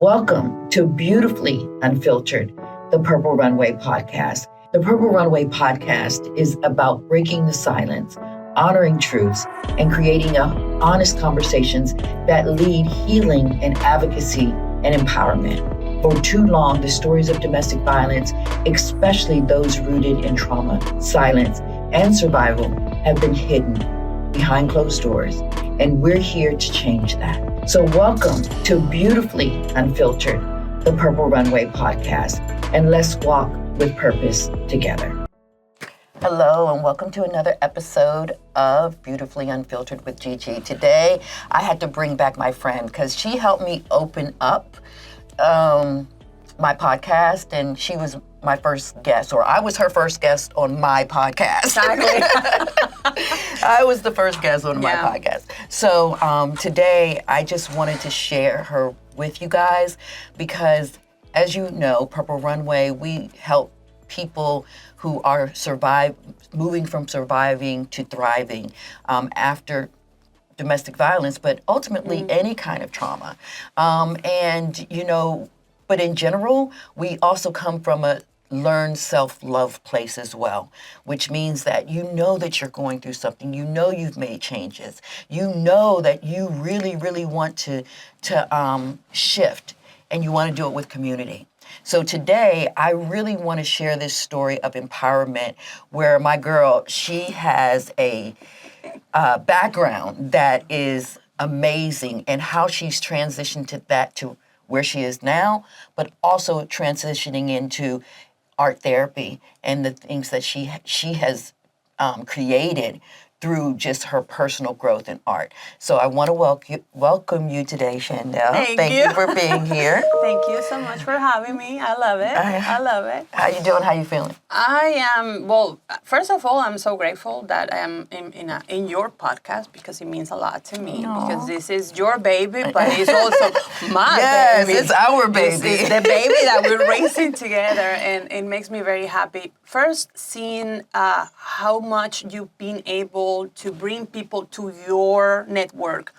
Welcome to Beautifully Unfiltered, the Purple Runway podcast. The Purple Runway podcast is about breaking the silence, honoring truths, and creating honest conversations that lead healing and advocacy and empowerment. For too long, the stories of domestic violence, especially those rooted in trauma, silence, and survival, have been hidden behind closed doors, and we're here to change that. So welcome to Beautifully Unfiltered, the Purple Runway podcast, and let's walk with purpose together. Hello, and welcome to another episode of Beautifully Unfiltered with Gigi. Today, I had to bring back my friend because she helped me open up my podcast, and she was my first guest, or I was her first guest on my podcast. Exactly. I was the first guest on my podcast. So today, I just wanted to share her with you guys because, as you know, Purple Runway, we help people who are moving from surviving to thriving after domestic violence, but ultimately any kind of trauma. But in general, we also come from a learn self-love place as well, which means that you know that you're going through something, you know you've made changes, you know that you really, really want to shift, and you want to do it with community. So today, I really want to share this story of empowerment where my girl, she has a background that is amazing, and how she's transitioned to where she is now, but also transitioning into art therapy and the things that she has created through just her personal growth in art. So I want to welcome you today, Shaindel. Thank you for being here. Thank you so much for having me. I love it. I love it. How you doing? How you feeling? I am, well, first of all, I'm so grateful that I am in your podcast because it means a lot to me. Aww. Because this is your baby, but it's also my baby. Yes, it's our baby. It's the baby that we're raising together, and it makes me very happy. First, seeing how much you've been able to bring people to your network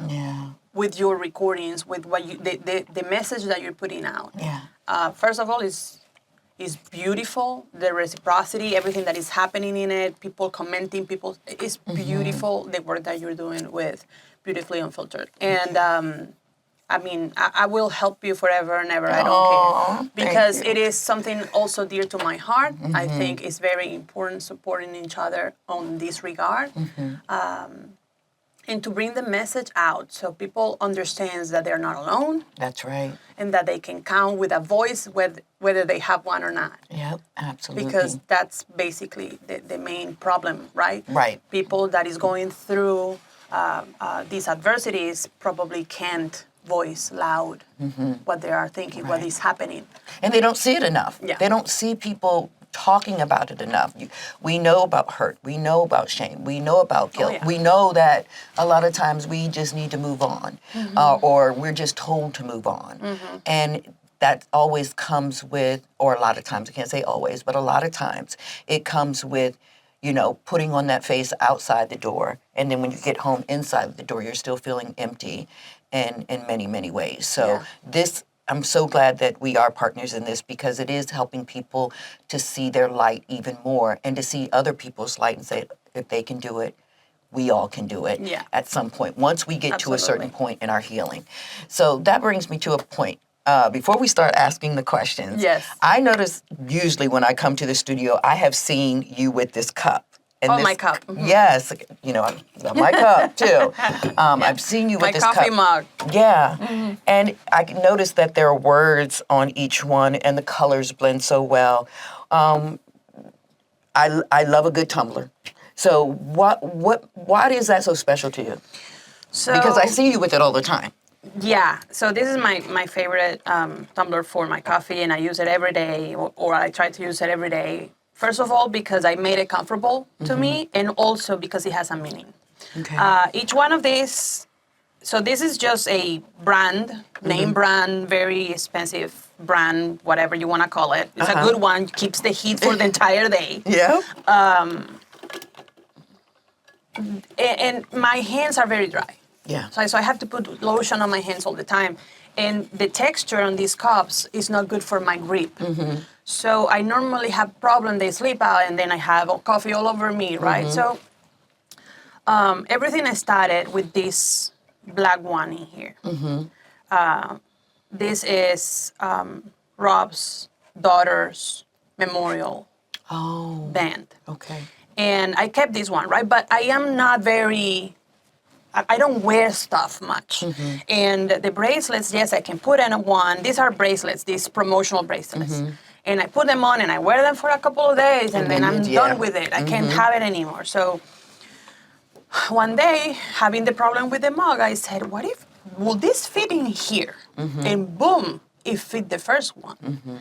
with your recordings, with what the message that you're putting out. Yeah. First of all, is beautiful. The reciprocity, everything that is happening in it, people commenting, it's beautiful, the work that you're doing with Beautifully Unfiltered. And I will help you forever and ever. I don't care. Because it is something also dear to my heart. I think it's very important supporting each other on this regard. And to bring the message out so people understand that they're not alone. That's right. And that they can count with a voice whether they have one or not. Yep, absolutely. Because that's basically the main problem, right? Right. People that is going through these adversities probably can't voice loud what they are thinking, what is happening. And they don't see it enough. Yeah. They don't see people talking about it enough. We know about hurt. We know about shame. We know about guilt. Oh, yeah. We know that a lot of times we just need to move on, or we're just told to move on. And that always comes with, or a lot of times, I can't say always, but a lot of times it comes with, putting on that face outside the door. And then when you get home inside the door, you're still feeling empty in many, many ways. So I'm so glad that we are partners in this because it is helping people to see their light even more and to see other people's light and say, if they can do it, we all can do it at some point, once we get to a certain point in our healing. So that brings me to a point. Before we start asking the questions, I notice usually when I come to the studio, I have seen you with this cup. And my cup. Yes, my cup too. I've seen you with this cup. My coffee mug. Yeah, and I noticed that there are words on each one, and the colors blend so well. I love a good tumbler. So why is that so special to you? Because I see you with it all the time. Yeah, so this is my favorite tumbler for my coffee, and I use it every day, or I try to use it every day. First of all, because I made it comfortable to me, and also because it has a meaning. Okay. Each one of these, so this is just a brand, name brand, very expensive brand, whatever you want to call it. It's a good one, keeps the heat for the entire day. Yeah. And my hands are very dry. Yeah. So I have to put lotion on my hands all the time. And the texture on these cups is not good for my grip. So I normally have problem. They slip out, and then I have coffee all over me, right? So everything started with this black one in here. This is Rob's daughter's memorial band. Okay. And I kept this one, right? But I am not very, I don't wear stuff much. And the bracelets, yes, I can put in one. These are bracelets, these promotional bracelets. And I put them on and I wear them for a couple of days and then I'm done with it. I can't have it anymore. So one day, having the problem with the mug, I said, what if, will this fit in here? And boom, it fit the first one.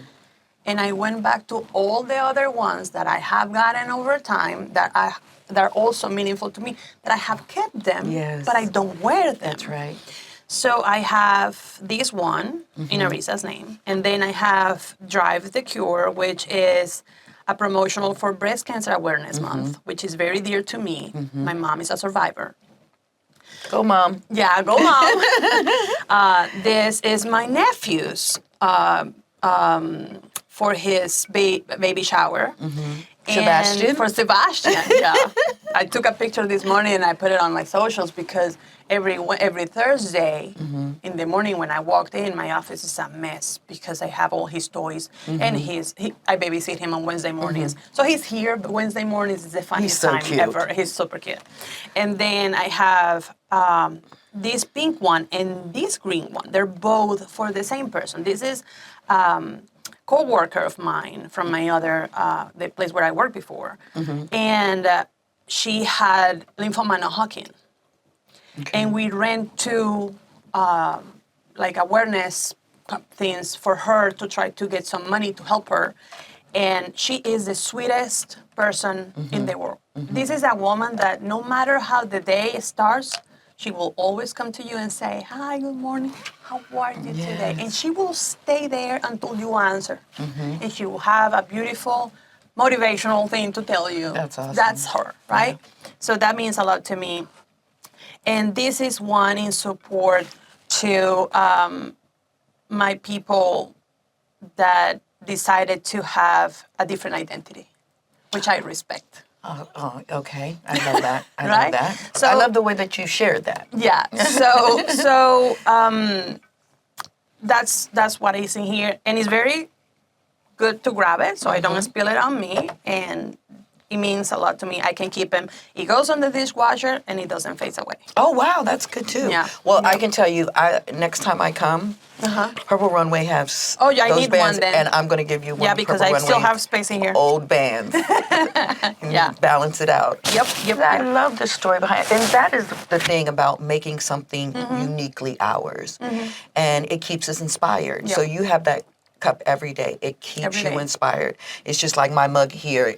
And I went back to all the other ones that I have gotten over time that are also meaningful to me, that I have kept them, but I don't wear them. That's right. So I have this one in Arisa's name, and then I have Drive the Cure, which is a promotional for Breast Cancer Awareness Month, which is very dear to me. My mom is a survivor. Go, Mom. Yeah, go mom. This is my nephew's for his baby shower. Sebastian? And for Sebastian, yeah. I took a picture this morning and I put it on my socials because every Thursday in the morning when I walked in, my office is a mess because I have all his toys and I babysit him on Wednesday mornings. So he's here, but Wednesday mornings is the funniest so time cute. ever. He's super cute. And then I have this pink one and this green one. They're both for the same person. This is co-worker of mine from my other, the place where I worked before. And she had lymphoma non-Hodgkin. And we ran two like awareness things for her to try to get some money to help her. And she is the sweetest person in the world. This is a woman that no matter how the day starts, she will always come to you and say, hi, good morning, how are you today? And she will stay there until you answer. And she will have a beautiful motivational thing to tell you. That's awesome. That's her, right? So that means a lot to me. And this is one in support to my people that decided to have a different identity, which I respect. Oh, okay. I love that. I Right? love that. So- I love the way that you shared that. Yeah. That's what is in here, and it's very good to grab it, so I don't spill it on me, and it means a lot to me. I can keep him. It goes on the dishwasher, and it doesn't fade away. Oh, wow. That's good, too. Yeah. Well, I can tell you, next time I come, Purple Runway has Oh, yeah, I those need bands, one then. and I'm going to give you one Yeah, of because Purple I still Runway's have space in here. old bands. Yeah. Balance it out. Yep. I love the story behind it. And that is the thing about making something uniquely ours. And it keeps us inspired. Yep. So you have that cup every day. It keeps Every you day. inspired. It's just like my mug here.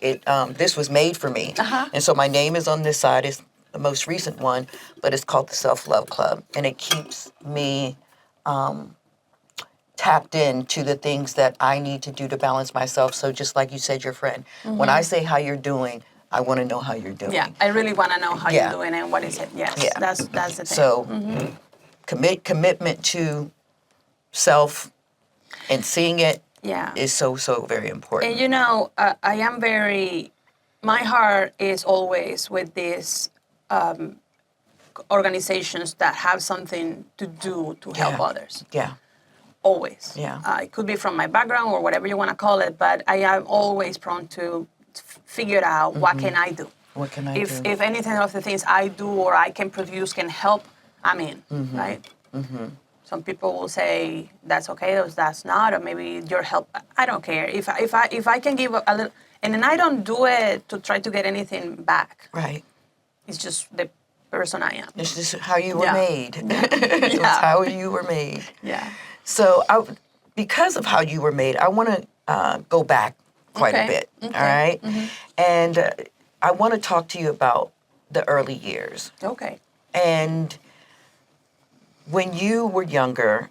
This was made for me. And so my name is on this side. It's the most recent one, but it's called the Self-Love Club. And it keeps me tapped into the things that I need to do to balance myself. So just like you said, your friend, when I say how you're doing, I want to know how you're doing. Yeah, I really want to know how Yeah. you're doing and what is it. Yes, Yeah. that's the thing. So commitment to self and seeing it yeah. is so very important. And you know, I am very, my heart is always with these organizations that have something to do to help others. Yeah. Always. Yeah. It could be from my background or whatever you want to call it, but I am always prone to figure out what can I do. What can I do? If anything of the things I do or I can produce can help, I'm in, right? Some people will say that's okay or that's not, or maybe your help. I don't care. If I can give a little, and then I don't do it to try to get anything back. Right. It's just the person I am. It's just how you were Yeah. made. It was how you were made. Yeah. So because of how you were made, I want to go back quite a bit. All right? And I want to talk to you about the early years. Okay. And when you were younger,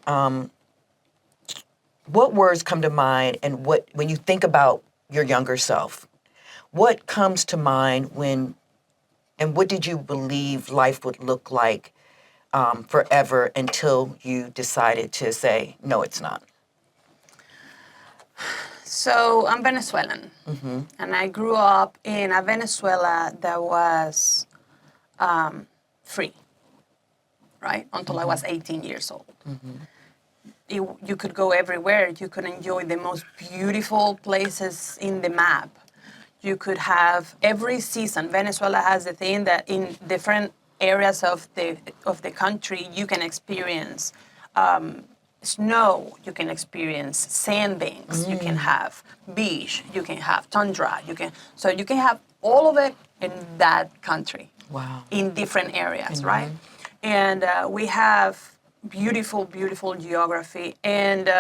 what words come to mind, and when you think about your younger self, what comes to mind and what did you believe life would look like forever until you decided to say, no, it's not? So I'm Venezuelan, and I grew up in a Venezuela that was free, right? Until I was 18 years old. You could go everywhere. You could enjoy the most beautiful places in the map. You could have every season. Venezuela has the thing that in different areas of the country you can experience snow. You can experience sand banks. You can have beach. You can have tundra. You can have all of it in that country. Wow. In different areas, right? And we have beautiful, beautiful geography. And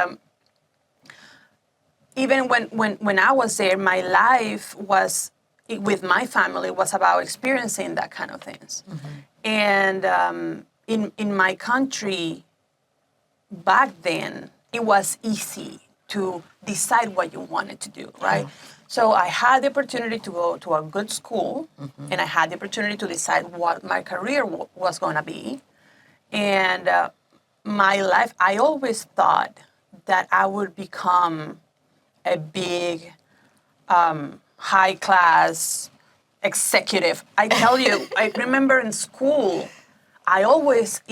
even when I was there, my life was with my family was about experiencing that kind of things. And in my country back then, it was easy to decide what you wanted to do, right? So I had the opportunity to go to a good school, and I had the opportunity to decide what my career was going to be. And my life, I always thought that I would become a big, high-class executive. I tell you, I remember in school, I always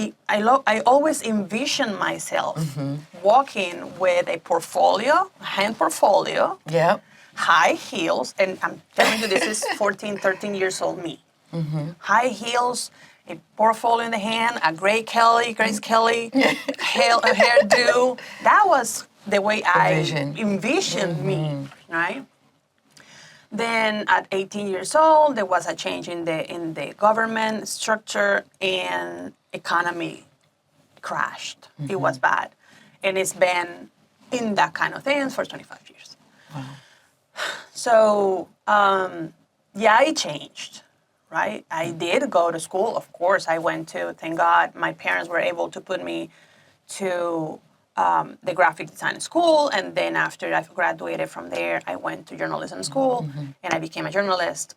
envisioned myself walking with a portfolio, a hand portfolio, Yep. high heels, and I'm telling you, this is 14, 13 years old me. High heels, a portfolio in the hand, a Grace Kelly hairdo. That was the way I envisioned me, right? Then at 18 years old, there was a change in the government structure, and economy crashed. It was bad. And it's been in that kind of things for 25 years. Wow. So, it changed, right? I did go to school. Of course, I went to, thank God, my parents were able to put me to the graphic design school, and then after I graduated from there, I went to journalism school, and I became a journalist.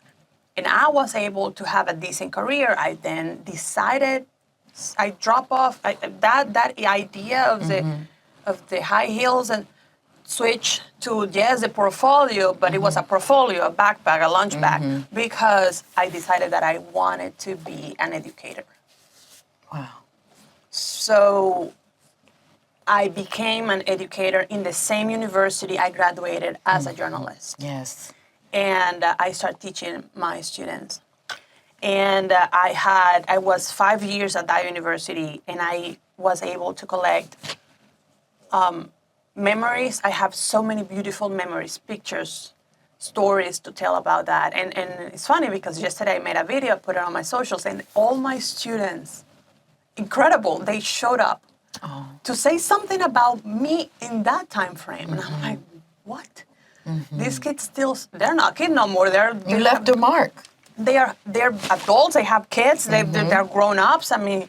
And I was able to have a decent career. I then decided, I dropped off that idea of the high heels and switch to, yes, a portfolio, but it was a portfolio, a backpack, a lunch bag, because I decided that I wanted to be an educator. Wow. So I became an educator in the same university I graduated as a journalist. Yes. And I started teaching my students. And I was 5 years at that university, and I was able to collect memories. I have so many beautiful memories, pictures, stories to tell about that. And it's funny because yesterday I made a video, put it on my socials, and all my students, incredible, they showed up to say something about me in that time frame. And I'm like, what? These kids still, they're not kids no more. You left a mark. They're adults, they have kids, they're grown-ups. I mean,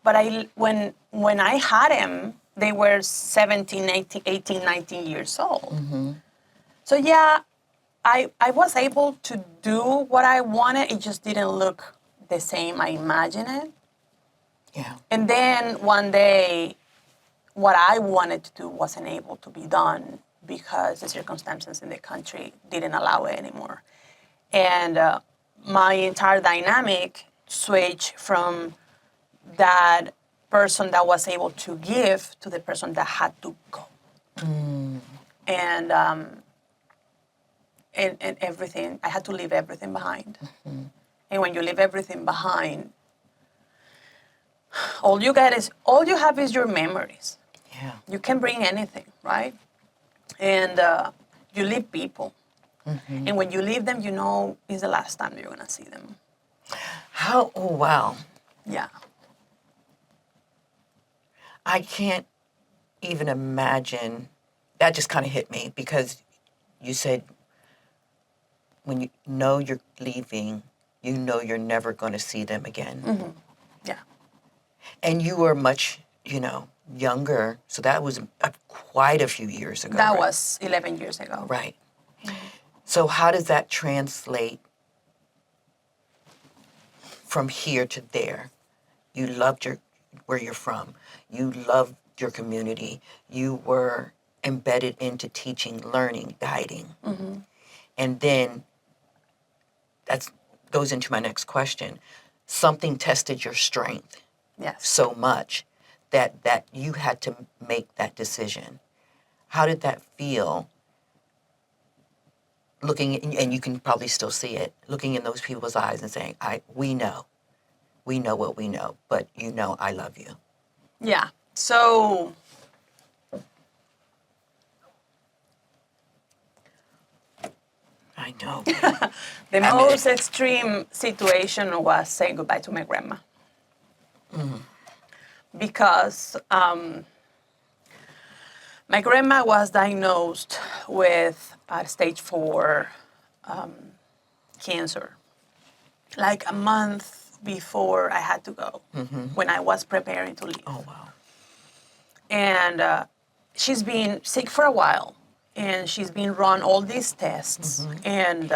but when I had them, they were 17, 18, 19 years old. So yeah, I was able to do what I wanted. It just didn't look the same I imagined it. Yeah. And then one day, what I wanted to do wasn't able to be done because the circumstances in the country didn't allow it anymore. And my entire dynamic switched from that person that was able to give to the person that had to go. And everything, I had to leave everything behind. And when you leave everything behind, all you have is your memories. Yeah. You can bring anything, right? And you leave people. And when you leave them, you know it's the last time you're going to see them. Oh, wow. Yeah. I can't even imagine. That just kind of hit me because you said when you know you're leaving, you know you're never going to see them again. Yeah. And you were much, younger, so that was quite a few years ago. That right? was 11 years ago. Right. So how does that translate from here to there? You loved where you're from. You loved your community. You were embedded into teaching, learning, guiding. And then that goes into my next question. Something tested your strength Yes. so much that you had to make that decision. How did that feel? Looking, and you can probably still see it, looking in those people's eyes and saying, we know what we know, but you know I love you. Yeah. So I know. the I'm most in. extreme situation was saying goodbye to my grandma. Because my grandma was diagnosed with stage 4 cancer, like a month before I had to go, when I was preparing to leave. Oh, wow. And she's been sick for a while, and she's been run all these tests, and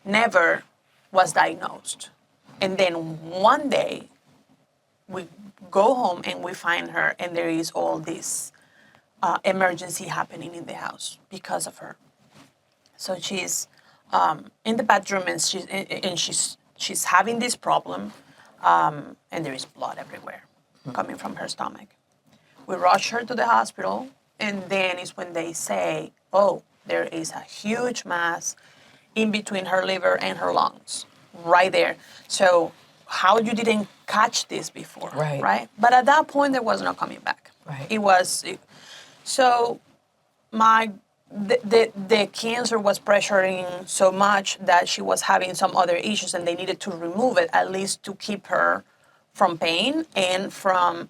never was diagnosed. And then one day, we go home and we find her, and there is all this emergency happening in the house because of her. So she's in the bathroom, and she's having this problem, and there is blood everywhere coming from her stomach. We rush her to the hospital, and then is when they say, oh, there is a huge mass in between her liver and her lungs, right there. So how you didn't catch this before, Right. But at that point, there was no coming back. Right. So the cancer was pressuring so much that she was having some other issues, and they needed to remove it, at least to keep her from pain and from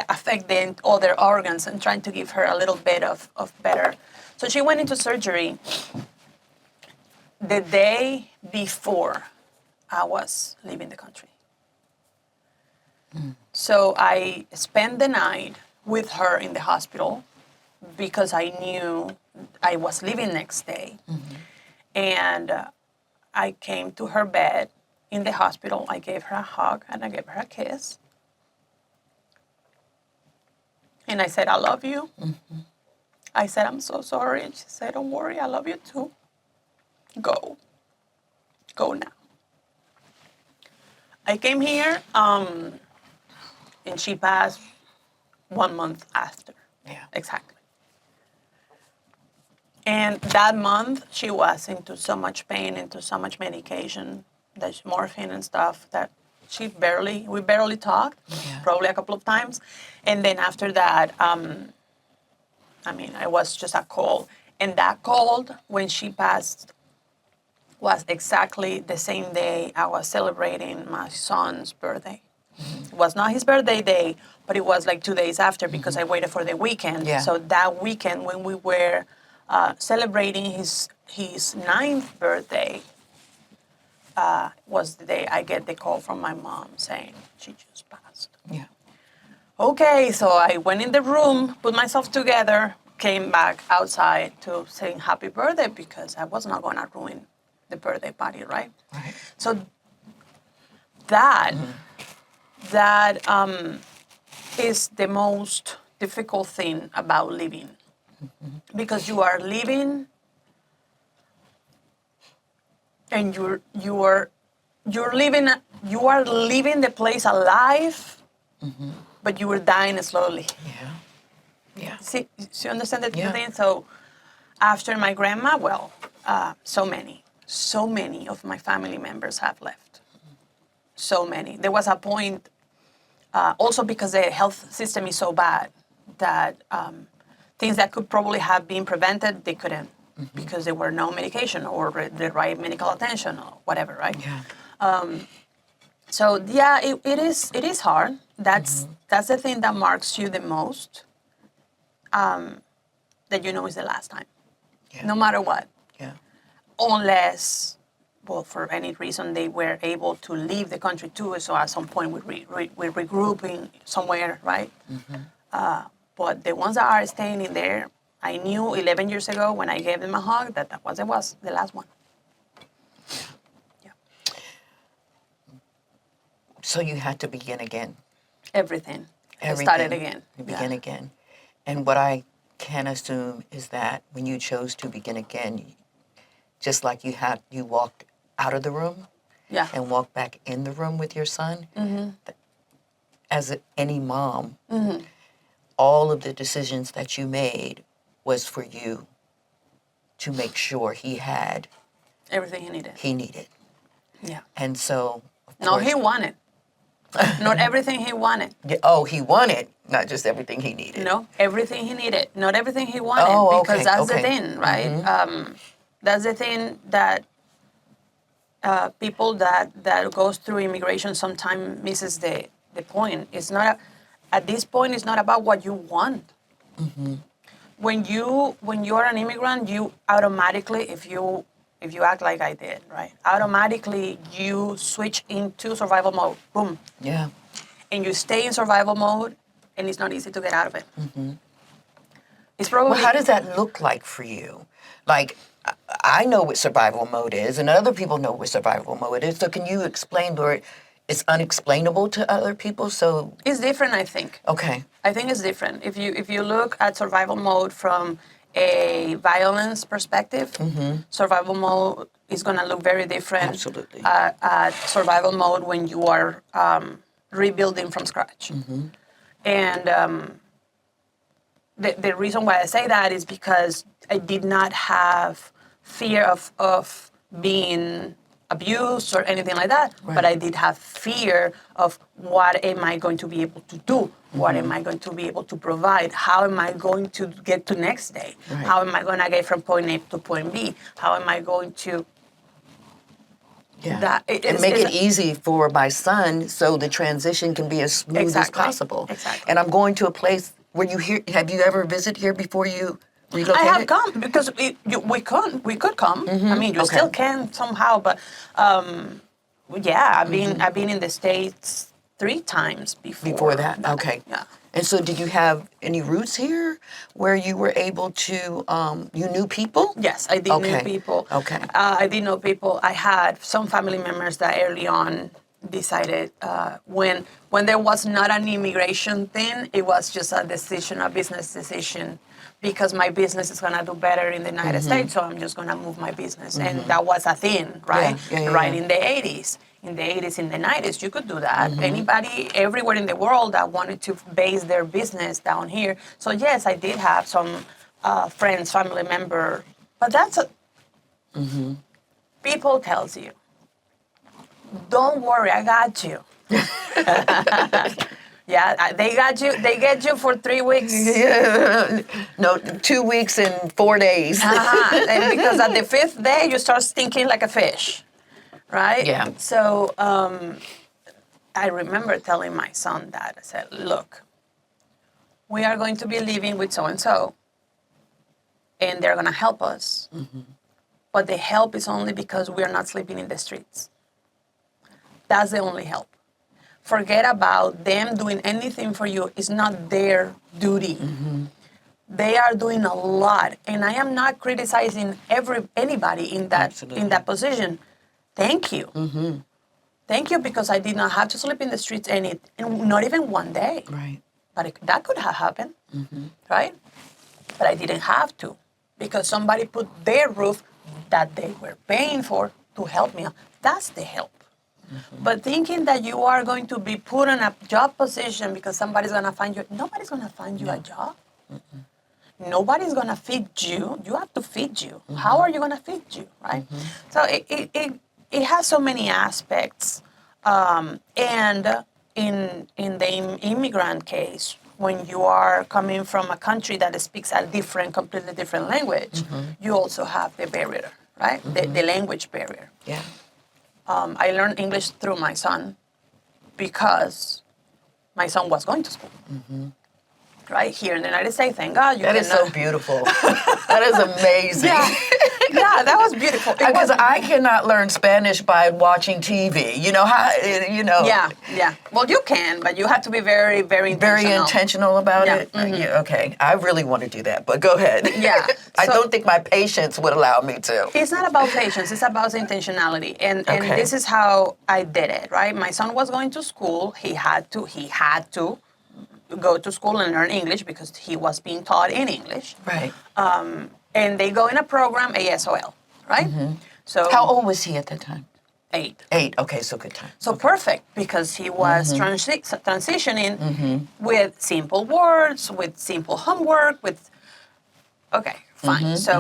affecting other organs, and trying to give her a little bit of better. So she went into surgery the day before I was leaving the country. So I spent the night with her in the hospital because I knew I was leaving next day. And I came to her bed in the hospital. I gave her a hug and I gave her a kiss. And I said, I love you. I said, I'm so sorry. And she said, don't worry, I love you too. Go. Go now. I came here, and she passed 1 month after. Yeah. Exactly. And that month, she was into so much pain, into so much medication, that morphine and stuff, that we barely talked, probably a couple of times. And then after that, it was just a cold. And that cold, when she passed, was exactly the same day I was celebrating my son's birthday. It was not his birthday day, but it was like 2 days after, because I waited for the weekend. Yeah. So that weekend, when we were celebrating his 9th birthday, was the day I get the call from my mom saying she just passed. Yeah. Okay, so I went in the room, put myself together, came back outside to sing happy birthday, because I was not going to ruin the birthday party, right? Right. So that is the most difficult thing about living, because you are living, and you are living the place alive, but you are dying slowly. Yeah. Yeah. See, you understand the Yeah. thing? So after my grandma, so many of my family members have left. So many. There was a point, also because the health system is so bad, that things that could probably have been prevented, they couldn't, because there were no medication or the right medical attention or whatever, right? Yeah. So yeah, it is hard. That's the thing that marks you the most. That you know is the last time, no matter what. Yeah. Unless, for any reason they were able to leave the country too. So at some point we're regrouping somewhere, right? But the ones that are staying in there, I knew 11 years ago when I gave them a hug that was the last one. Yeah. So you had to begin again. Everything. It Everything. started again. You begin again. And what I can assume is that when you chose to begin again, just like you walked out of the room Yeah. and walked back in the room with your son, as any mom, all of the decisions that you made was for you to make sure he had Everything he needed. Yeah. And so, of No, course, he wanted. Not everything he wanted. Oh, he wanted, not just everything he needed. No, everything he needed. Not everything he wanted. Oh, because okay, that's the okay. thing, right? That's the thing that people that goes through immigration sometimes misses the point. It's not at this point. It's not about what you want. When you are an immigrant, you automatically, if you act like I did, right? Automatically you switch into survival mode. Boom. Yeah. And you stay in survival mode, and it's not easy to get out of it. It's probably. Well, how does that look like for you? Like, I know what survival mode is, and other people know what survival mode is. So can you explain, or it's unexplainable to other people? So It's different, I think. Okay. I think it's different. If you look at survival mode from a violence perspective, survival mode is going to look very different. Absolutely. At survival mode when you are rebuilding from scratch. And the reason why I say that is because I did not have fear of being abused or anything like that, but I did have fear of what am I going to be able to do? What am I going to be able to provide? How am I going to get to next day? Right. How am I going to get from point A to point B? How am I going to and make it easy for my son so the transition can be as smooth as possible. Exactly. And I'm going to a place where have you ever visited here before you relocated? I have come because we could come. I mean, you still can somehow, but I've been in the States 3 times before. Before that, okay. Yeah. And so did you have any roots here where you were able to, you knew people? Yes, I did know people. Okay. I did know people. I had some family members that early on decided when there was not an immigration thing, it was just a decision, a business decision, because my business is going to do better in the United States, so I'm just going to move my business. And that was a thing, right? Right in the 80s. In the 80s, in the 90s, you could do that. Anybody, everywhere in the world that wanted to base their business down here. So yes, I did have some friends, family member, but that's people tells you, don't worry, I got you. Yeah, they got you. They get you for 3 weeks. No, 2 weeks and 4 days. And because at the 5th day, you start stinking like a fish, right? Yeah. So I remember telling my son that. I said, look, we are going to be living with so-and-so, and they're going to help us. But the help is only because we are not sleeping in the streets. That's the only help. Forget about them doing anything for you. It's not their duty. They are doing a lot, and I am not criticizing anybody in that position. Thank you. Thank you, because I did not have to sleep in the streets and not even one day. Right. But that could have happened, right? But I didn't have to, because somebody put their roof that they were paying for to help me out. That's the help. But thinking that you are going to be put in a job position because somebody's going to find you, nobody's going to find you a job. Nobody's going to feed you. You have to feed you. How are you going to feed you, right? So it has so many aspects. And in the immigrant case, when you are coming from a country that speaks a completely different language, you also have the barrier, right? The language barrier. Yeah. I learned English through my son because my son was going to school. Right here in the United States, thank God. That is so beautiful. That is amazing. Yeah, that was beautiful. Because I cannot learn Spanish by watching TV. You know how? You know. Yeah. Well, you can, but you have to be very, very intentional. Very intentional about Yeah, it. Yeah, okay, I really want to do that, but go ahead. Yeah, I so- don't think my patience would allow me to. It's not about patience, it's about intentionality. And Okay. this is how I did it, right? My son was going to school. He had to go to school and learn English because he was being taught in English. Right. And they go in a program, ASOL, right? So How old was he at that time? 8. 8. Okay, so good time. So perfect, because he was transitioning with simple words, with simple homework, with, okay, fine. So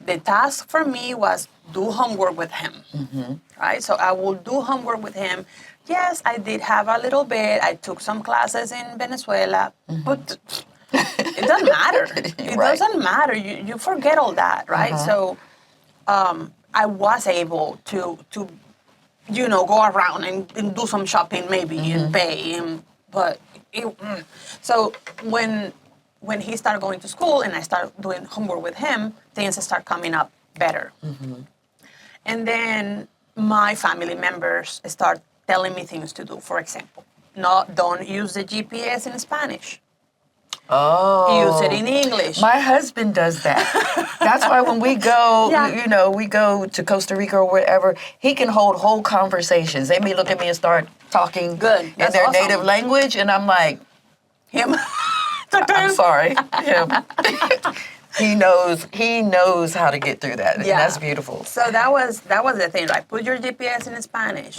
the task for me was do homework with him, right? So I will do homework with him. Yes, I did have a little bit. I took some classes in Venezuela, but it doesn't matter. It Right. doesn't matter. You forget all that, right? So I was able to go around and do some shopping maybe and pay him. But so when he started going to school and I started doing homework with him, things start coming up better. And then my family members start telling me things to do. For example, don't use the GPS in Spanish. Oh. Use it in English. My husband does that. That's why when we go, Yeah. we go to Costa Rica or wherever, he can hold whole conversations. They may look at me and start talking Good. in That's their awesome. native language, and I'm like, Him. I'm sorry. Him. He knows how to get through that. And that's beautiful. So that was the thing, right? Put your GPS in Spanish.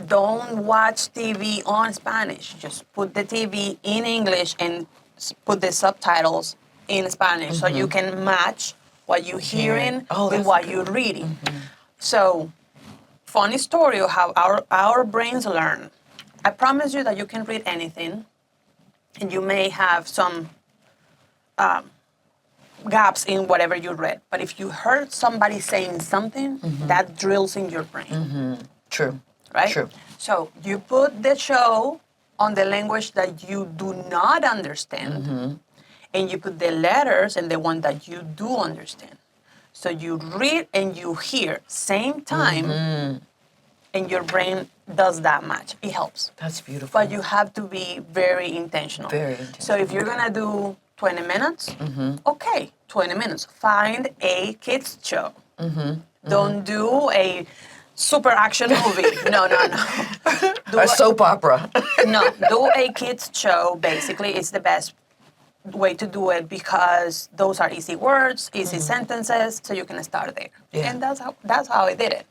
Don't watch TV on Spanish. Just put the TV in English and put the subtitles in Spanish so you can match what you're hearing with that's what good. you're reading. So, funny story of how our brains learn. I promise you that you can read anything, and you may have some gaps in whatever you read. But if you heard somebody saying something, that drills in your brain. True. Right? True. So you put the show on the language that you do not understand, and you put the letters in the one that you do understand. So you read and you hear same time, and your brain does that much. It helps. That's beautiful. But you have to be very intentional. Very intentional. So if you're gonna do 20 minutes, okay, 20 minutes. Find a kids show. Don't do a super action movie. No. Do a soap opera. no, do a kids show. Basically, it's the best way to do it because those are easy words, easy sentences, so you can start there. Yeah. And that's how I did it.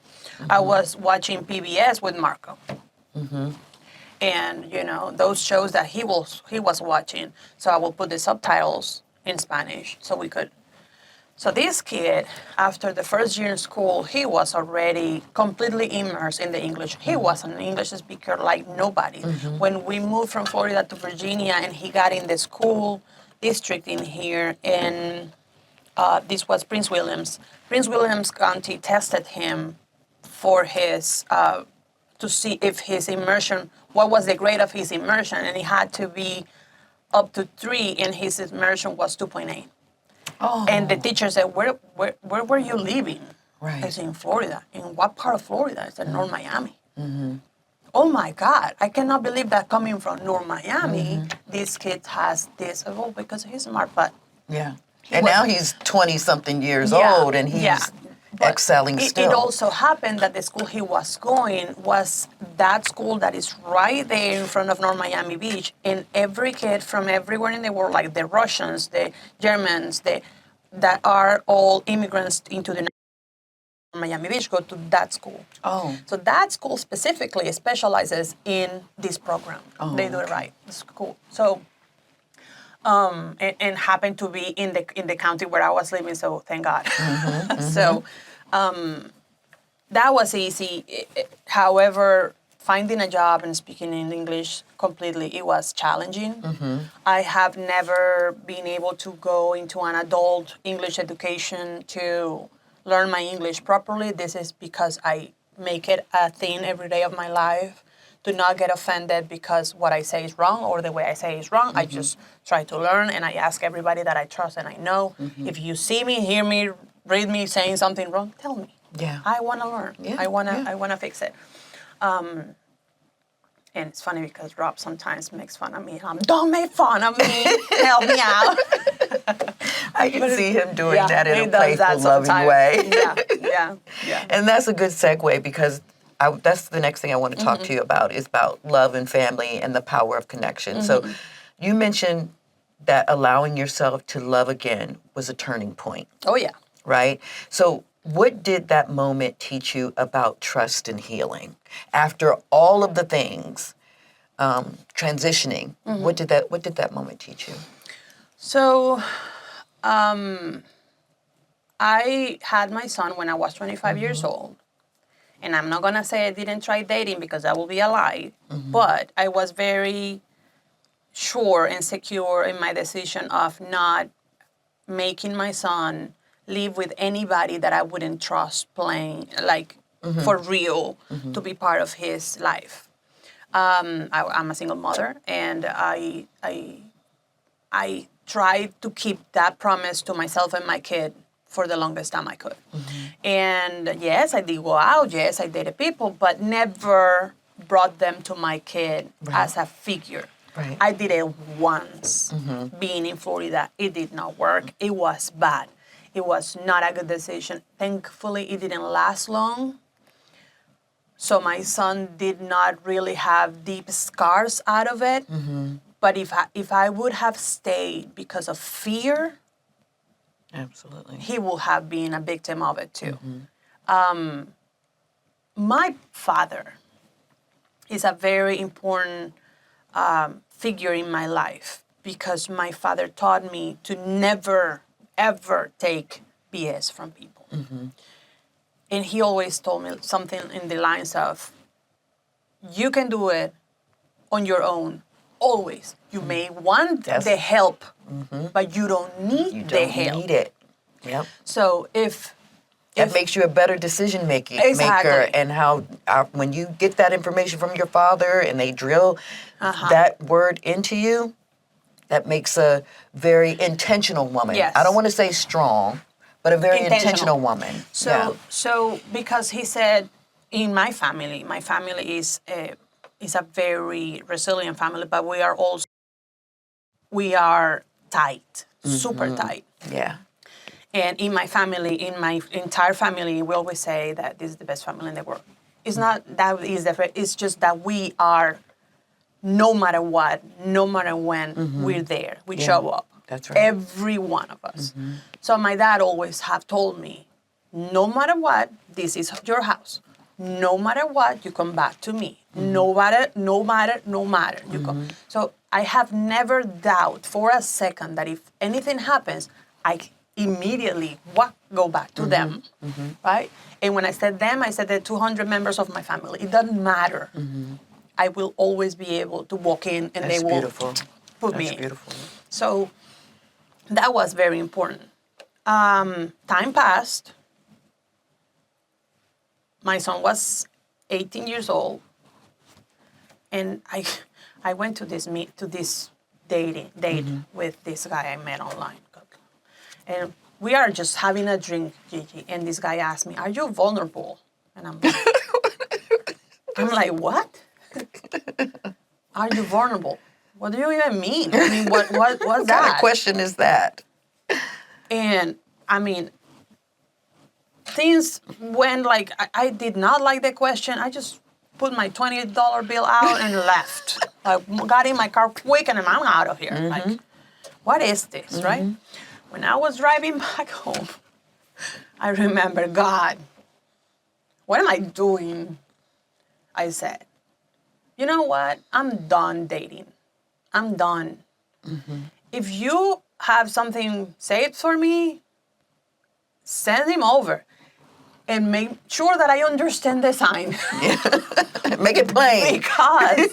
I was watching PBS with Marco. And those shows that he was watching, so I will put the subtitles in Spanish so we could. So this kid, after the first year in school, he was already completely immersed in the English. He was an English speaker like nobody. When we moved from Florida to Virginia and he got in the school district in here, and this was Prince Williams. Prince Williams County tested him for his, to see if his immersion, what was the grade of his immersion, and he had to be up to 3, and his immersion was 2.8. Oh. And the teacher said, where were you living? Right. I said, in Florida. In what part of Florida? I said, North Miami. Oh my God, I cannot believe that coming from North Miami, this kid has this. Oh, because he's smart, but Yeah. He And was- now he's 20-something years Yeah, old, and he's But excelling still. It also happened that the school he was going was that school that is right there in front of North Miami Beach. And every kid from everywhere in the world, like the Russians, the Germans, that are all immigrants into the Miami Beach, go to that school. Oh. So that school specifically specializes in this program. Oh, They do it right. The school. So, and happened to be in the county where I was living. So thank God. So, that was easy. However, finding a job and speaking in English completely, it was challenging. I have never been able to go into an adult English education to learn my English properly. This is because I make it a thing every day of my life. Do not get offended because what I say is wrong or the way I say is wrong. I just try to learn, and I ask everybody that I trust and I know. If you see me, hear me read me saying something wrong, tell me. Yeah. I want to learn. Yeah, I want to. yeah. I want to fix it. And it's funny because Rob sometimes makes fun of me. Don't make fun of me. Help me out. I can see him doing that in he a does that playful, loving sometimes. way. Yeah. And that's a good segue because that's the next thing I want to talk to you about is about love and family and the power of connection. So you mentioned that allowing yourself to love again was a turning point, Oh, yeah. right? So what did that moment teach you about trust and healing? After all of the things, transitioning, what did that moment teach you? So I had my son when I was 25 years old. And I'm not going to say I didn't try dating because that will be a lie. But I was very sure and secure in my decision of not making my son live with anybody that I wouldn't trust playing, like for real, to be part of his life. I'm a single mother, and I tried to keep that promise to myself and my kid for the longest time I could. And yes, I did go out. Yes, I dated people, but never brought them to my kid as a figure. Right. I did it once, being in Florida. It did not work. It was bad. It was not a good decision. Thankfully, it didn't last long. So my son did not really have deep scars out of it. But if I would have stayed because of fear, Absolutely. he would have been a victim of it too. My father is a very important figure in my life because my father taught me to never, ever take BS from people. And he always told me something in the lines of, you can do it on your own, always. You may want the help, but you don't need the help. You don't need it. Yep. So if That makes you a better decision maker. Exactly. And how when you get that information from your father and they drill that word into you, that makes a very intentional woman. Yes. I don't want to say strong, but a very intentional woman. So because he said, in my family is a very resilient family, but we are tight, super tight. Yeah. And in my family, in my entire family, we always say that this is the best family in the world. It's not that it's just that we are, no matter what, no matter when, we're there. We show up. That's right. Every one of us. So my dad always have told me, no matter what, this is your house. No matter what, you come back to me. No matter, you come. So I have never doubt for a second that if anything happens, I immediately go back to them, right? And when I said them, I said the 200 members of my family. It doesn't matter. I will always be able to walk in and they will put me in. Beautiful. So that was very important. Time passed. My son was 18 years old, and I went to this date with this guy I met online. And we are just having a drink, Gigi, and this guy asked me, "Are you vulnerable?" And I'm like, "What? Are you vulnerable? What do you even mean? I mean, what's that? What kind of question is that? And I mean, things went like, I did not like the question. I just put my $20 bill out and left. I got in my car quick and I'm out of here. Like, what is this, right? When I was driving back home, I remember, God, what am I doing? I said, you know what? I'm done dating. I'm done. If you have something saved for me, send him over. And make sure that I understand the sign. Make it plain. Because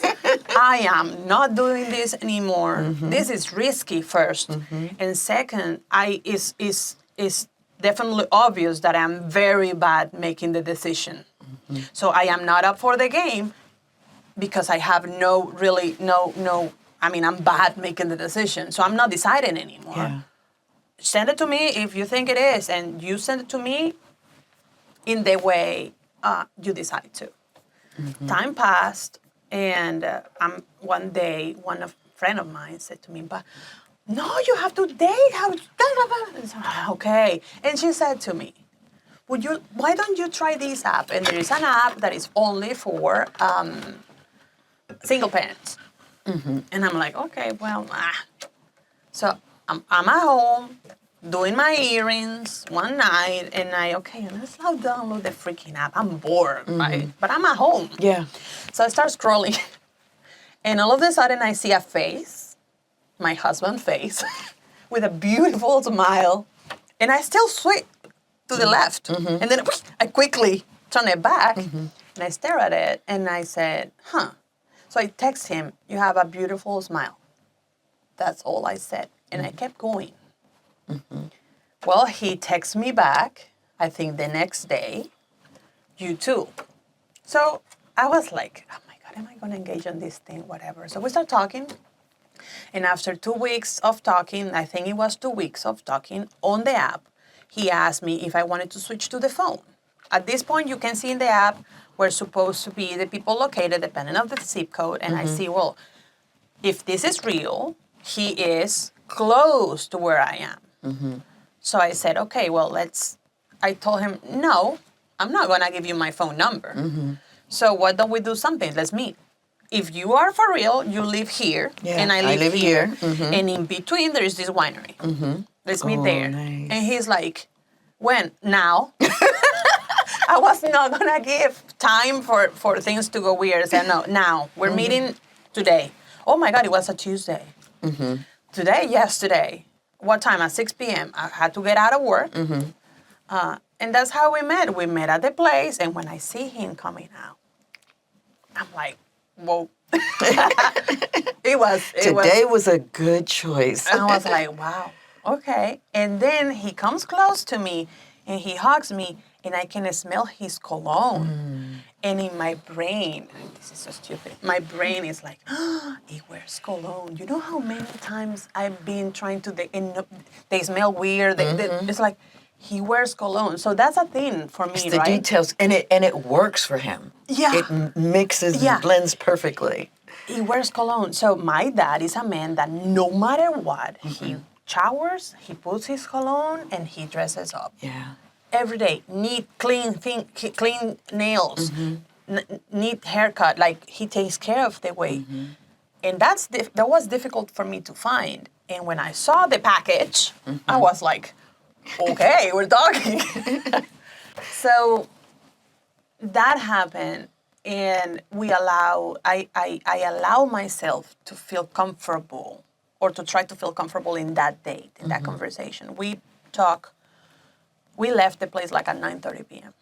I am not doing this anymore. This is risky, first. And second, it's definitely obvious that I'm very bad making the decision. So I am not up for the game because I have no, I mean, I'm bad making the decision. So I'm not deciding anymore. Yeah. send it to me if you think it is, and you send it to me in the way you decide to. Time passed, and one day, one friend of mine said to me, but no, you have to date. Okay. And she said to me, why don't you try this app? And there is an app that is only for single parents. And I'm like, okay, well, So I'm at home doing my earrings one night, and let's now download the freaking app. I'm bored, right? But I'm at home. Yeah. So I start scrolling, and all of a sudden I see a face, my husband's face, with a beautiful smile, and I still switch to the left. And then I quickly turn it back, and I stare at it, and I said, So I text him, you have a beautiful smile. That's all I said. And I kept going. Well, he texts me back, I think the next day, you too. So I was like, oh my God, am I going to engage on this thing, whatever. So we start talking. And after 2 weeks of talking, I think it was 2 weeks of talking on the app, he asked me if I wanted to switch to the phone. At this point, you can see in the app where supposed to be the people located depending on the zip code. And I see, well, if this is real, he is close to where I am. So I said, okay, well, I told him, no, I'm not going to give you my phone number. So why don't we do something? Let's meet. If you are for real, you live here, and I live here. And in between, there is this winery. Let's meet there. Nice. And he's like, when? Now? I was not going to give time for things to go weird. I said, no, now. We're meeting today. Oh, my God, it was a Tuesday. Today? Yes, today. What time? At 6 p.m. I had to get out of work. And that's how we met. We met at the place, and when I see him coming out, I'm like, whoa. Today was a good choice. I was like, wow, okay. And then he comes close to me, and he hugs me, and I can smell his cologne. And in my brain, this is so stupid, my brain is like, he wears cologne. You know how many times I've been trying to, they smell weird. It's like, he wears cologne. So that's a thing for me, It's the right? details, and it works for him. Yeah. It mixes, blends perfectly. He wears cologne. So my dad is a man that no matter what, he showers, he puts his cologne, and he dresses up. Yeah. Every day, neat, clean nails, neat haircut. Like, he takes care of the way. And that was difficult for me to find. And when I saw the package, I was like, okay, we're talking. So that happened, and I allow myself to feel comfortable, or to try to feel comfortable in that date, in that conversation. We left the place like at 9:30 p.m.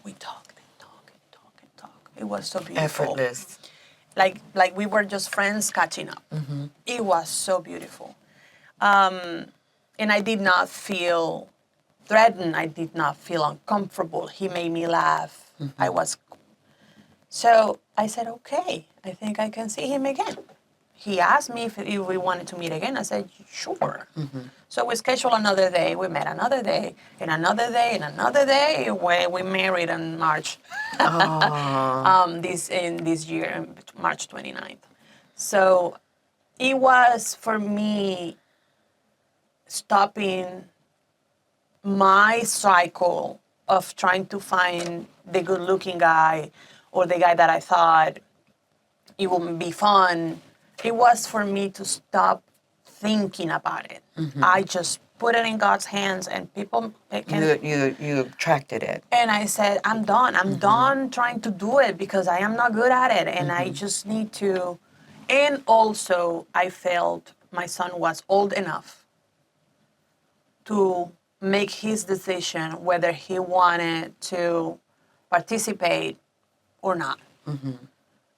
We talked and talked and talked and talked. It was so beautiful. Effortless. Like we were just friends catching up. It was so beautiful. And I did not feel threatened. I did not feel uncomfortable. He made me laugh. So I said, okay, I think I can see him again. He asked me if we wanted to meet again. I said, sure. So we scheduled another day. We met another day, and another day, and another day. When we married in March. This year, March 29th. So it was, for me, stopping my cycle of trying to find the good-looking guy or the guy that I thought it would be fun. It was for me to stop thinking about it. I just put it in God's hands, and people can... You attracted it. And I said, I'm done. I'm done trying to do it because I am not good at it, and I just need to... And also, I felt my son was old enough to make his decision whether he wanted to participate or not.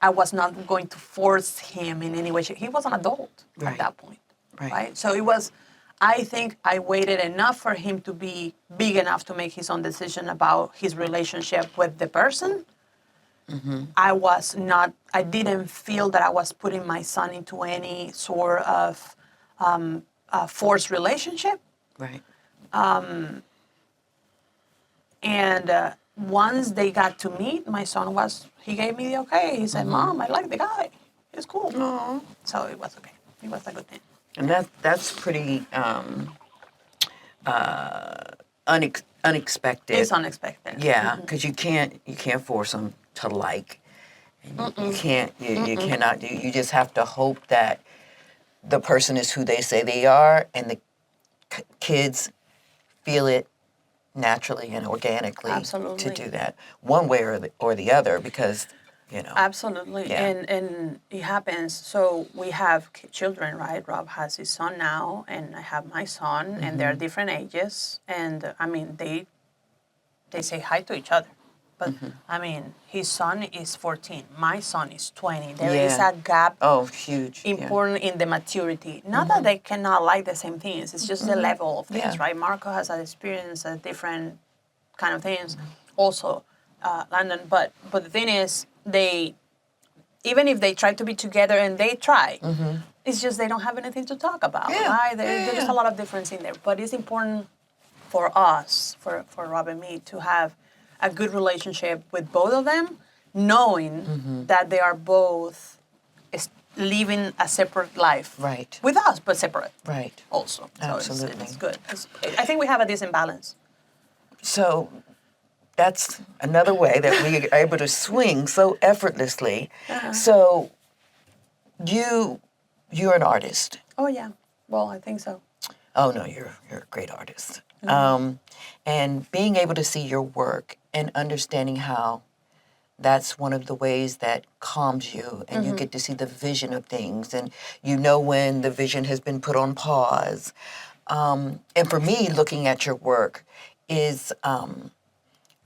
I was not going to force him in any way. He was an adult at that point, right? So it was, I think I waited enough for him to be big enough to make his own decision about his relationship with the person. I didn't feel that I was putting my son into any sort of forced relationship. Right. And once they got to meet, my son he gave me the okay. He said, Mom, I like the guy. He's cool. Aw. So it was okay. It was a good thing. And that's pretty unexpected. It's unexpected. Yeah, because you can't force them to like. And you cannot do. You just have to hope that the person is who they say they are, and the kids feel it naturally and organically Absolutely. to do that one way or the other, because Absolutely. Yeah. And it happens. So we have children, right? Rob has his son now, and I have my son, and they're different ages. And I mean, they say hi to each other. But I mean, his son is 14. My son is 20. There is Yeah. a gap Oh, huge. important in the maturity. Not that they cannot like the same things. It's just the level of things, Yeah. right? Marco has an experience, a different kind of things. Also, London. But the thing is, they, even if they try to be together and they try, it's just they don't have anything to talk about, Yeah. right? Yeah, There's yeah. a lot of difference in there. But it's important for us, for Rob and me, to have a good relationship with both of them, knowing that they are both living a separate life. Right. With us, but separate Right. also. So Absolutely. it's good. I think we have a decent balance. So that's another way that we are able to swing so effortlessly. So you're an artist. Oh, yeah. Well, I think so. Oh no, you're a great artist. And being able to see your work and understanding how that's one of the ways that calms you, and you get to see the vision of things, and you know when the vision has been put on pause. And for me, looking at your work is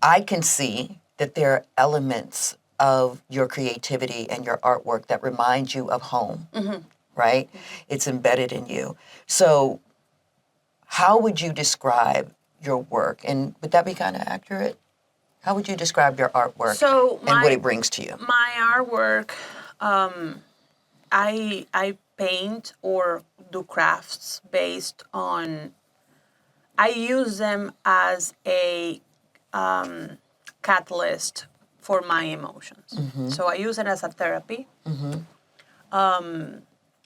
I can see that there are elements of your creativity and your artwork that remind you of home, right? It's embedded in you. So how would you describe your work? And would that be kind of accurate? How would you describe your artwork and what it brings to you? My artwork, I paint or do crafts based on, I use them as a catalyst for my emotions. So I use it as a therapy.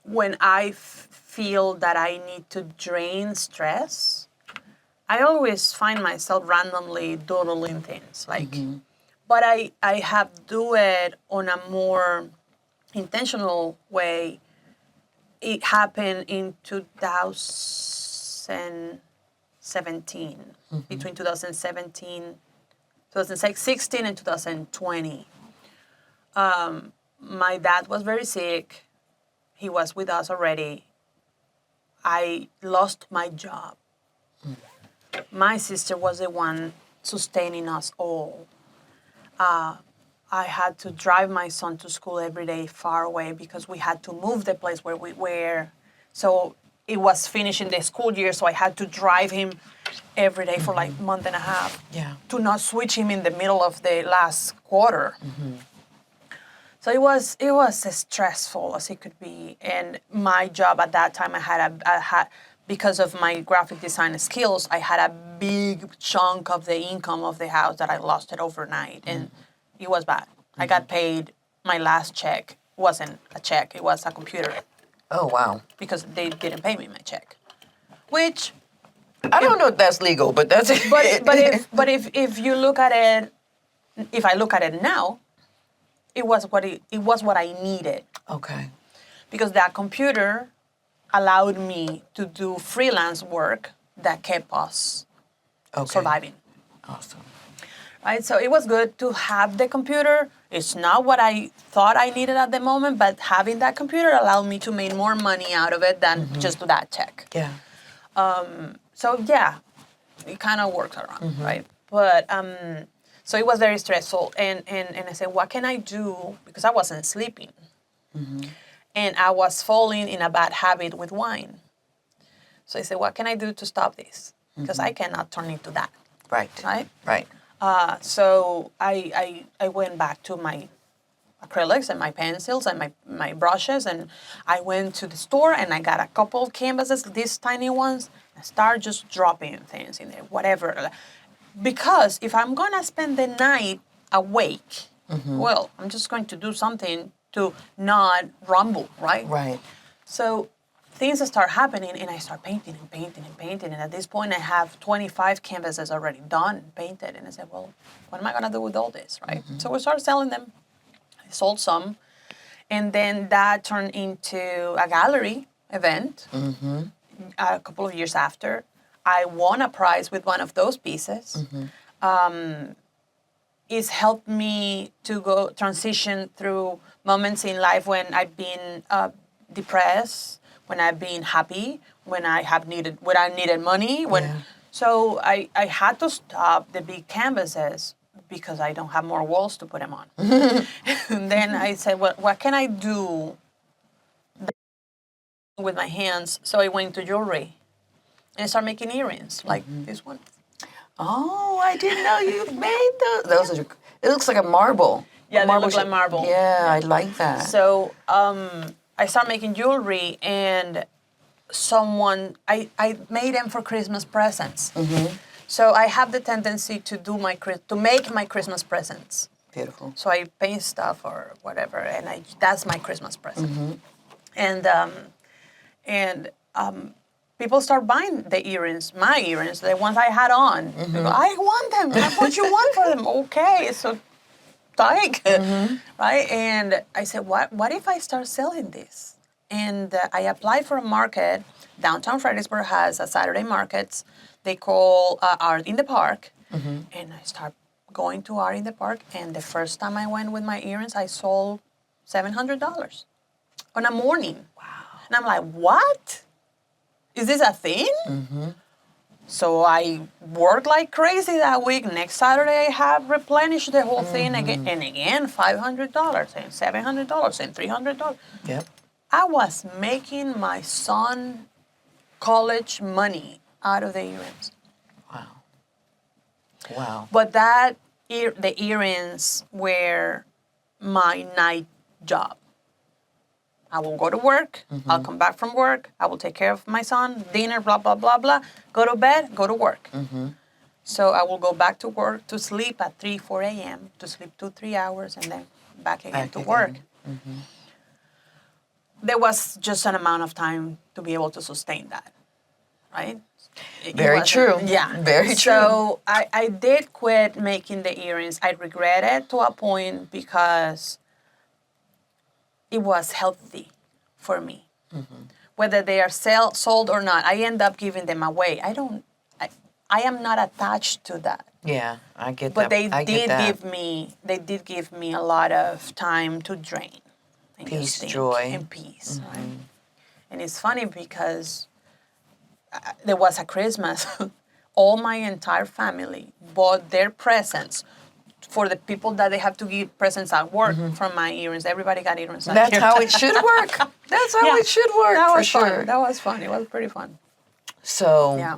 When I feel that I need to drain stress, I always find myself randomly doodling things, like, but I have do it on a more intentional way. It happened in 2017, between 2016 and 2020. My dad was very sick. He was with us already. I lost my job. My sister was the one sustaining us all. I had to drive my son to school every day far away because we had to move the place where we were. So it was finishing the school year, so I had to drive him every day for like a month and a half to not switch him in the middle of the last quarter. So it was as stressful as it could be. And my job at that time, I had because of my graphic design skills, I had a big chunk of the income of the house that I lost it overnight, and it was bad. I got paid. My last check wasn't a check; it was a computer. Oh wow! Because they didn't pay me my check, which I don't know if that's legal, but that's but if you look at it, if I look at it now, it was what I needed. Okay. Because that computer allowed me to do freelance work that kept us surviving. Awesome. Right, so it was good to have the computer. It's not what I thought I needed at the moment, but having that computer allowed me to make more money out of it than just do that check. Yeah. So yeah, it kind of works around, right? But so it was very stressful, and I said, what can I do? Because I wasn't sleeping, and I was falling in a bad habit with wine. So I said, what can I do to stop this? Because I cannot turn into that. Right. Right. Right. So I went back to my acrylics and my pencils and my brushes, and I went to the store and I got a couple of canvases, these tiny ones. I Start just dropping things in there, whatever. Because if I'm gonna spend the night awake, well, I'm just going to do something to not rumble, right? Right. So things start happening, and I start painting and painting and painting. And at this point, I have 25 canvases already done, painted. And I said, well, what am I gonna do with all this, right? So we started selling them. I sold some, and then that turned into a gallery event. A couple of years after, I won a prize with one of those pieces. It's helped me to go transition through moments in life when I've been depressed, when I've been happy, when I needed money. So I had to stop the big canvases because I don't have more walls to put them on. And then I said, well, what can I do with my hands? So I went to jewelry and I started making earrings like this one. Oh, I didn't know you made those. Those are. It looks like a marble. Yeah, A they look shape. like marble. Yeah, I like that. So I started making jewelry, and I made them for Christmas presents. So I have the tendency to make my Christmas presents. Beautiful. So I paint stuff or whatever, and that's my Christmas present. And people start buying the earrings, my earrings, the ones I had on. They go, I want them. What you want for them? Okay, so take, right? And I said, what if I start selling this? And I applied for a market. Downtown Fredericksburg has a Saturday markets. They call Art in the Park. And I start going to Art in the Park. And the first time I went with my earrings, I sold $700 on a morning. Wow. And I'm like, what? Is this a thing? So I worked like crazy that week. Next Saturday, I have replenished the whole thing again and again, $500 and $700 and $300. Yep. I was making my son college money out of the earrings. Wow. Wow. But the earrings were my night job. I will go to work. I'll come back from work. I will take care of my son, dinner, blah, blah, blah, blah. Go to bed, go to work. So I will go back to work to sleep at 3, 4 a.m., to sleep 2-3 hours, and then back again to work. There was just an amount of time to be able to sustain that, right? Very true. Yeah. Very true. So I did quit making the earrings. I regret it to a point because it was healthy for me. Whether they are sold or not, I end up giving them away. I am not attached to that. Yeah, I get But that. they did give me a lot of time to drain. And Peace, just think, joy. and peace, right? And it's funny because there was a Christmas, all my entire family bought their presents for the people that they have to give presents at work from my earrings. Everybody got earrings. That's how it should work. That's how it should work, that for was sure. Fun. That was fun. It was pretty fun. So, Yeah.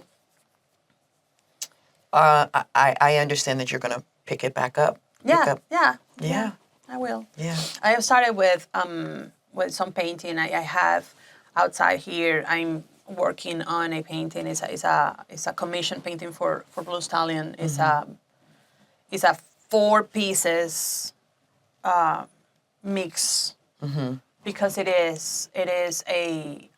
I understand that you're going to pick it back up. Yeah. Yeah. I will. Yeah. I have started with some painting. I have outside here. I'm working on a painting. It's a commission painting for Blue Stallion. It's a 4 pieces mix because it is a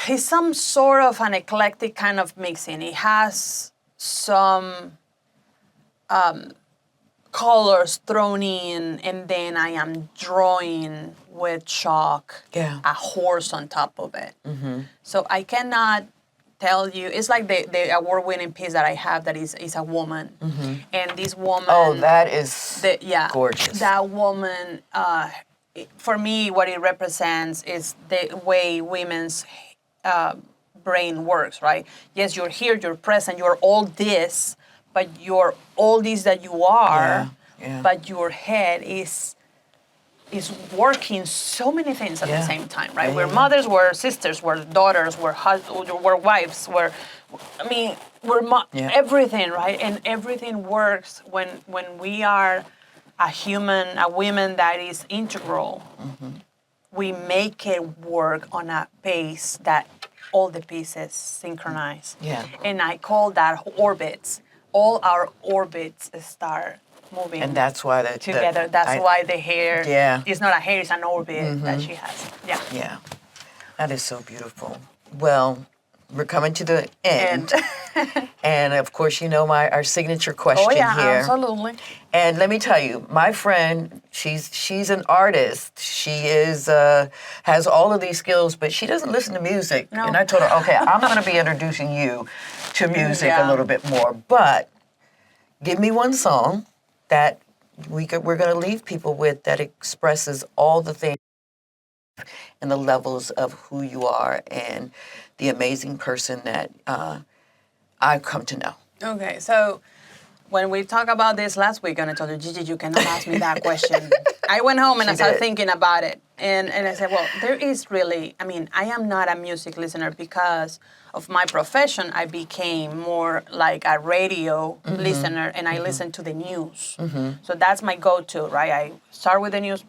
it's some sort of an eclectic kind of mixing. It has some colors thrown in, and then I am drawing with chalk a horse on top of it. So I cannot tell you. It's like the award-winning piece that I have that is a woman, and this woman. Oh, that is gorgeous. That woman, for me, what it represents is the way women's brain works, right? Yes, you're here, you're present, you're all this, but you're all this that you are, but your head is working so many things at the same time, right? We're mothers, we're sisters, we're daughters, we're wives, we're everything, right? And everything works when we are a woman that is integral. We make it work on a pace that all the pieces synchronize. Yeah. And I call that orbits. All our orbits start moving And that's why together. That's why the hair is not a hair, it's an orbit that she has. Yeah. Yeah. That is so beautiful. Well, we're coming to the end. And of course, you know our signature question Oh, yeah, here. absolutely. And let me tell you, my friend, she's an artist. She is has all of these skills, but she doesn't listen to music. No. And I told her, okay, I'm going to be introducing you to music a Yeah. little bit more. But give me one song that we're going to leave people with that expresses all the things and the levels of who you are and the amazing person that I've come to know. Okay, so when we talked about this last week, and I told you, Gigi, you cannot ask me that question. I went home and I started thinking about it. And I said, well, there is really, I am not a music listener because of my profession. I became more like a radio listener, and I listen to the news. So that's my go-to, right? I start with the news.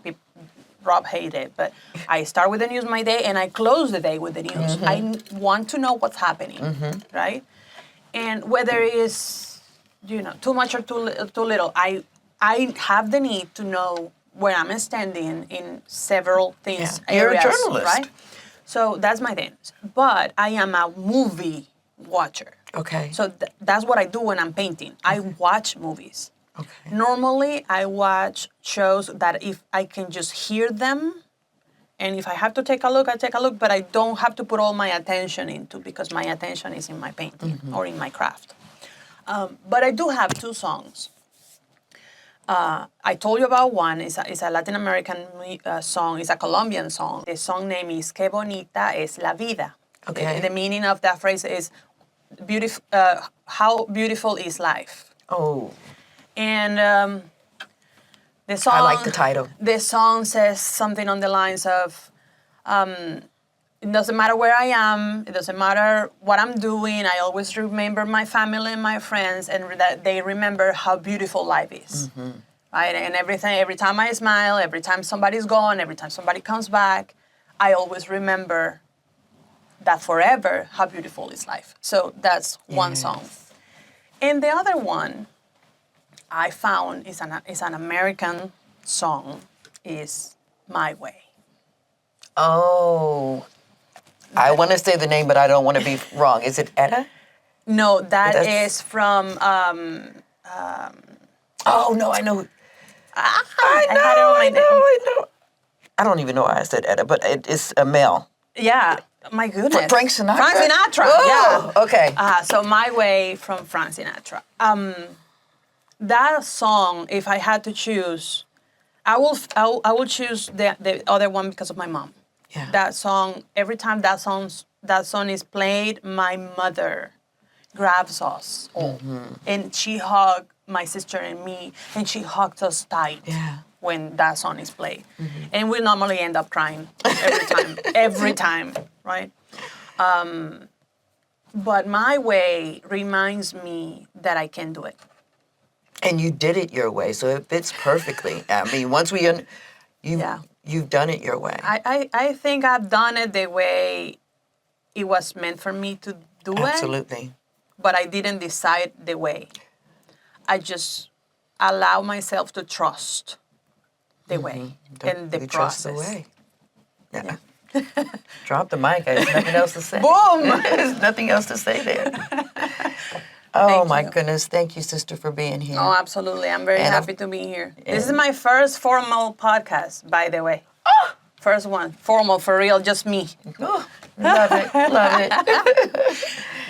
Rob hated it, but I start with the news my day, and I close the day with the news. I want to know what's happening, right? And whether it's, too much or too little, I have the need to know where I'm standing in several things. Yeah. You're areas, a journalist, right? So that's my thing. But I am a movie watcher. Okay. So that's what I do when I'm painting. I watch movies. Okay. Normally, I watch shows that if I can just hear them, and if I have to take a look, I take a look, but I don't have to put all my attention into, because my attention is in my painting or in my craft. But I do have two songs. I told you about one. It's a Latin American song. It's a Colombian song. The song name is "Qué bonita es la vida." Okay. The meaning of that phrase is beautiful. How beautiful is life? Oh. And the song. I like the title. The song says something on the lines of, it doesn't matter where I am, it doesn't matter what I'm doing, I always remember my family and my friends, and that they remember how beautiful life is. Right? And every time I smile, every time somebody's gone, every time somebody comes back, I always remember that forever, how beautiful is life. So that's one song. And the other one I found is an American song, is My Way. Oh. I want to say the name, but I don't want to be wrong. Is it Etta? No, that is from... oh, no, I know. I know. I don't even know why I said Etta, but it's a male. Yeah, my goodness. Frank Sinatra? Frank Sinatra, oh, yeah. Okay. So My Way from Frank Sinatra. That song, if I had to choose, I will choose the other one because of my mom. Yeah. That song, every time that song is played, my mother grabs us all. And she hugged my sister and me, and she hugged us tight when that song is played. And we normally end up crying every time, right? But My Way reminds me that I can do it. And you did it your way, so it fits perfectly. I mean, once you've done it your way. I think I've done it the way it was meant for me to do it. Absolutely. But I didn't decide the way. I just allow myself to trust the way and the you process. Trust the way. Yeah. Drop the mic. There's nothing else to say. Boom! There's nothing else to say there. Oh, Thank my you. goodness. Thank you, sister, for being here. Oh, absolutely. I'm very And happy to be here. This is my first formal podcast, by the way. First one. Formal, for real, just me. Oh, love it. Love it.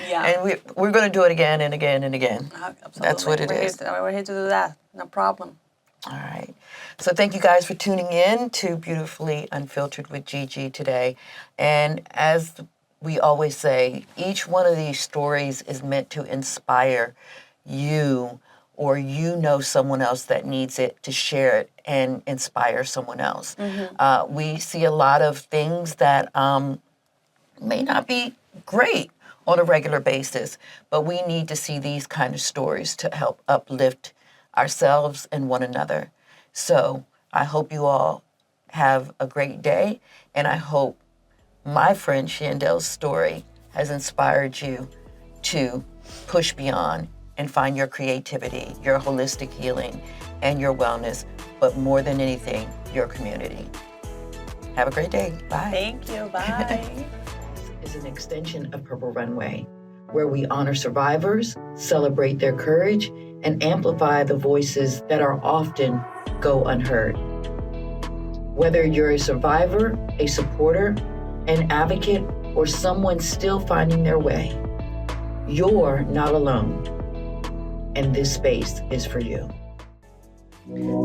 Yeah. And we're going to do it again and again and again. Absolutely. That's what it is. We're here to do that. No problem. All right. So thank you guys for tuning in to Beautifully Unfiltered with Gigi today. And as we always say, each one of these stories is meant to inspire you, or you know someone else that needs it, to share it and inspire someone else. We see a lot of things that may not be great on a regular basis, but we need to see these kind of stories to help uplift ourselves and one another. So I hope you all have a great day, and I hope my friend Shaindel's story has inspired you to push beyond and find your creativity, your holistic healing, and your wellness, but more than anything, your community. Have a great day. Bye. Thank you. Bye. Is an extension of Purple Runway, where we honor survivors, celebrate their courage, and amplify the voices that are often go unheard. Whether you're a survivor, a supporter, an advocate, or someone still finding their way, you're not alone, and this space is for you.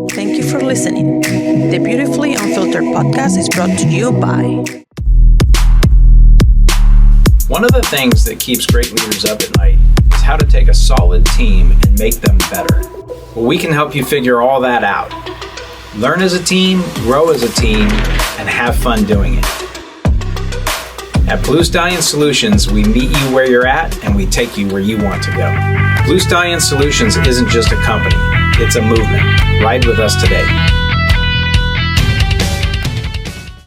Thank you for listening. The Beautifully Unfiltered podcast is brought to you by... One of the things that keeps great leaders up at night is how to take a solid team and make them better. Well, we can help you figure all that out. Learn as a team, grow as a team, and have fun doing it. At Blue Stallion Solutions, we meet you where you're at and we take you where you want to go. Blue Stallion Solutions isn't just a company, it's a movement. Ride with us today.